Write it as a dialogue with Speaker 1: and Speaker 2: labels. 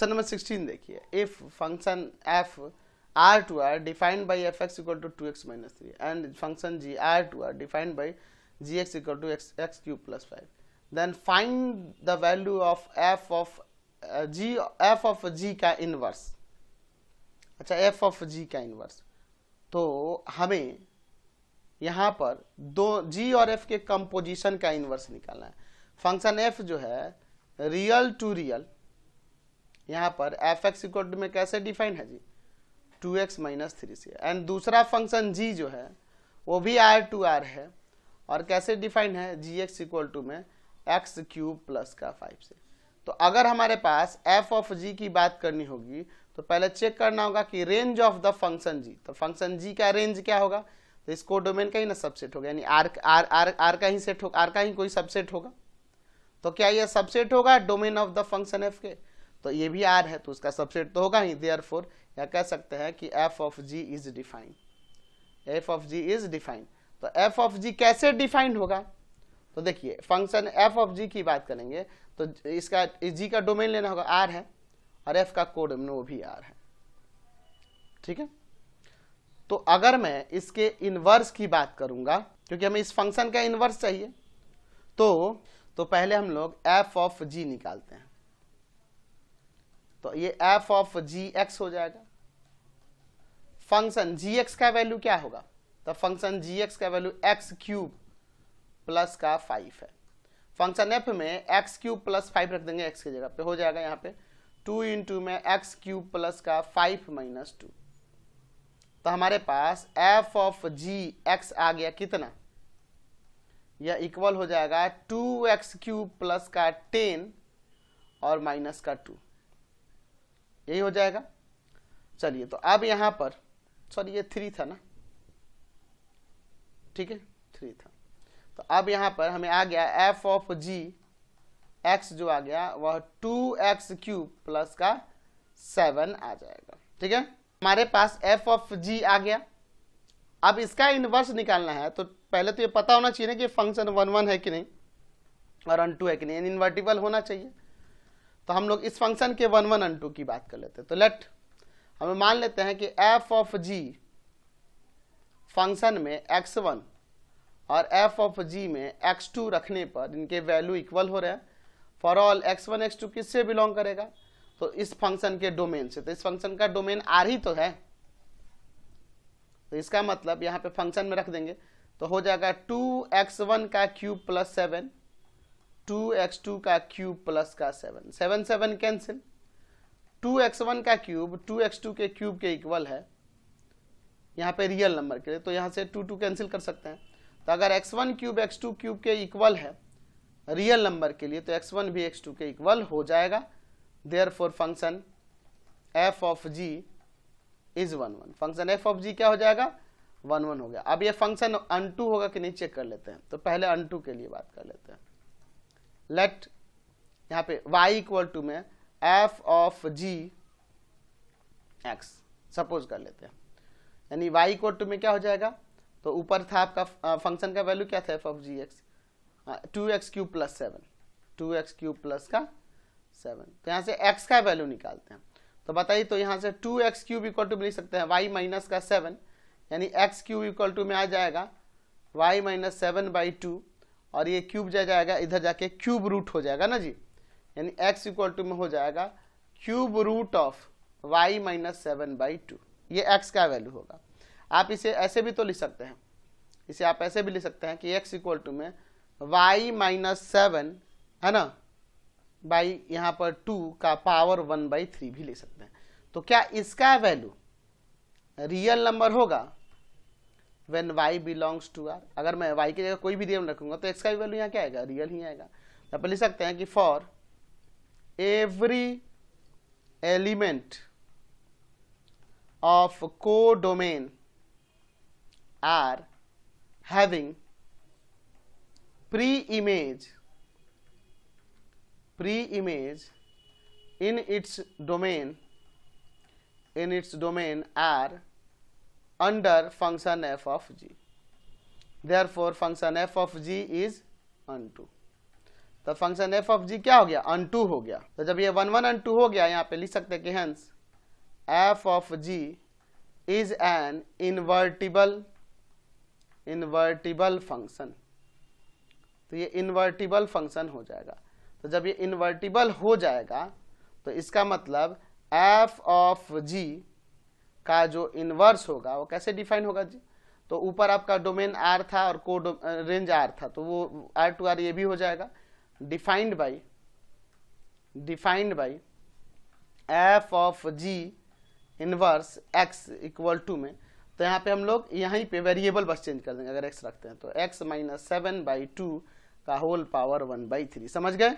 Speaker 1: Question number 16 देखिए, if function f R to R defined by f x equal to 2x minus 3 and function g R to R defined by g x equal to x cube plus 5, then find the value of f of g का inverse. अच्छा, F of g का inverse, तो हमें यहाँ पर दो जी और F के कंपोजिशन का इनवर्स निकालना है। फंक्शन एफ जो है रियल टू रियल, यहाँ पर एफ एक्स इक्वल टू में कैसे डिफाइन है जी 2x माइनस 3 से, एंड दूसरा फंक्शन g जो है वो भी r टू r है और कैसे डिफाइन है जी एक्स इक्वल टू में एक्स क्यूब प्लस का 5 से। तो अगर हमारे पास f ऑफ g की बात करनी होगी तो पहले चेक करना होगा कि range of the function g, तो फंक्शन g का रेंज क्या होगा, तो इसको डोमेन का ही ना सबसेट होगा, यानी r का ही सेट होगा, r का ही कोई सबसेट होगा। तो क्या ये सबसेट होगा domain of the function f के, तो ये भी r है तो उसका सबसेट तो होगा ही। देयरफॉर या कह सकते हैं कि f of g is defined, f of g is defined. तो f ऑफ g कैसे डिफाइंड होगा, तो देखिए फंक्शन f ऑफ g की बात करेंगे तो इसका g का डोमेन लेना होगा, r है, और f का कोडोमेन वो भी r है, ठीक है। तो अगर मैं इसके इनवर्स की बात करूंगा, क्योंकि हमें इस फंक्शन का इनवर्स चाहिए, तो पहले हम लोग f ऑफ g निकालते हैं। तो ये f ऑफ जी एक्स हो जाएगा। फंक्शन जी एक्स का वैल्यू क्या होगा, तो फंक्शन जी एक्स का वैल्यू एक्स क्यूब प्लस का 5 है। फंक्शन एफ में एक्स क्यूब प्लस 5 रख देंगे एक्स की जगह पे, हो जाएगा यहाँ पे 2 इंटू में एक्स क्यूब प्लस का 5 माइनस 2। तो हमारे पास एफ ऑफ जी एक्स आ गया कितना, यह इक्वल हो जाएगा 2x क्यूब प्लस का 10 और माइनस का 2, यही हो जाएगा। चलिए, तो अब यहां पर सॉरी ये 3 था ना, ठीक है 3 था। तो अब यहां पर हमें आ गया f ऑफ g x जो आ गया वह 2x क्यूब प्लस का 7 आ जाएगा, ठीक है। हमारे पास f ऑफ g आ गया। अब इसका इनवर्स निकालना है तो पहले तो ये पता होना चाहिए ना कि फंक्शन 1 1 है कि नहीं और अनटू है कि नहीं, इनवर्टिबल होना चाहिए। तो हम लोग इस फंक्शन के 1 1 अनटू की बात कर लेते हैं। तो लेट हमें मान लेते हैं कि f ऑफ g फंक्शन में x1 और f ऑफ g में x2 रखने पर इनके वैल्यू इक्वल हो रहे हैं। फॉर ऑल x1 x2 किससे बिलोंग करेगा, तो इस फंक्शन के डोमेन से। तो इस फंक्शन का डोमेन r ही तो है, तो इसका मतलब यहाँ पे फंक्शन में रख देंगे तो हो जाएगा 2x1 का क्यूब प्लस 7, 2x2 का क्यूब प्लस का 7, 7 7 कैंसिल, 2x1 का क्यूब 2x2 के क्यूब के इक्वल है यहाँ पे रियल नंबर के लिए, तो यहाँ से 2 2 कैंसिल कर सकते हैं। तो अगर x1 क्यूब x2 क्यूब के इक्वल है रियल नंबर के लिए तो x1 भी x2 के इक्वल हो जाएगा। Therefore function f of g is 1 1। Function f of g क्या हो जाएगा 1 1 हो गया। अब ये फंक्शन अनटू होगा कि नहीं चेक कर लेते हैं। तो पहले अनटू के लिए बात कर लेते हैं। लेट यहाँ पे y इक्वल टू में f of g x suppose कर लेते हैं, यानी y इक्वल टू में क्या हो जाएगा, तो ऊपर था आपका फंक्शन का वैल्यू क्या था f of g x 2x cube plus 7, 2x cube plus का 7। तो यहाँ से x का वैल्यू निकालते हैं। तो बताइए, तो यहाँ से 2x क्यूब इक्वल टू में लिख सकते हैं y माइनस का 7, यानी x क्यूब इक्वल टू में आ जाएगा y माइनस 7 बाई 2, और ये क्यूब जाएगा इधर जाके क्यूब रूट हो जाएगा ना जी, यानी x इक्वल टू में हो जाएगा cube root of y minus 7 by 2, ये x का वैल्यू होगा। आप इसे ऐसे भी तो लिख सकते हैं, इसे आप ऐसे भी लिख सकते हैं कि x इक्वल टू में y माइनस 7 है ना बाई यहाँ पर 2 का पावर 1 बाई 3 भी ले सकते हैं। तो क्या इसका वैल्यू रियल नंबर होगा when y belongs to r। अगर मैं y की जगह कोई भी रियल रखूंगा तो x का वैल्यू यहाँ क्या आएगा, रियल ही आएगा। यहाँ पर लिख सकते हैं कि for every element of codomain r having pre-image in its domain r under function f of g, therefore function f of g is unto। तो फंक्शन एफ ऑफ जी क्या हो गया, अनटू हो गया। तो जब ये 1 1 अनटू हो गया, यहाँ पे लिख सकते हैं कि hence f of g is an invertible function. तो ये इन्वर्टिबल फंक्शन हो जाएगा। तो जब ये इन्वर्टिबल हो जाएगा तो इसका मतलब एफ ऑफ जी का जो इनवर्स होगा वो कैसे डिफाइन होगा जी। तो ऊपर आपका डोमेन आर था और रेंज आर था, तो वो आर टू आर ये भी हो जाएगा, defined by f of g inverse x equal to में। तो यहाँ पे हम लोग यहीं पे वेरिएबल बस चेंज कर देंगे, अगर एक्स रखते हैं तो x -7/2 का होल पावर 1/3। समझ गए।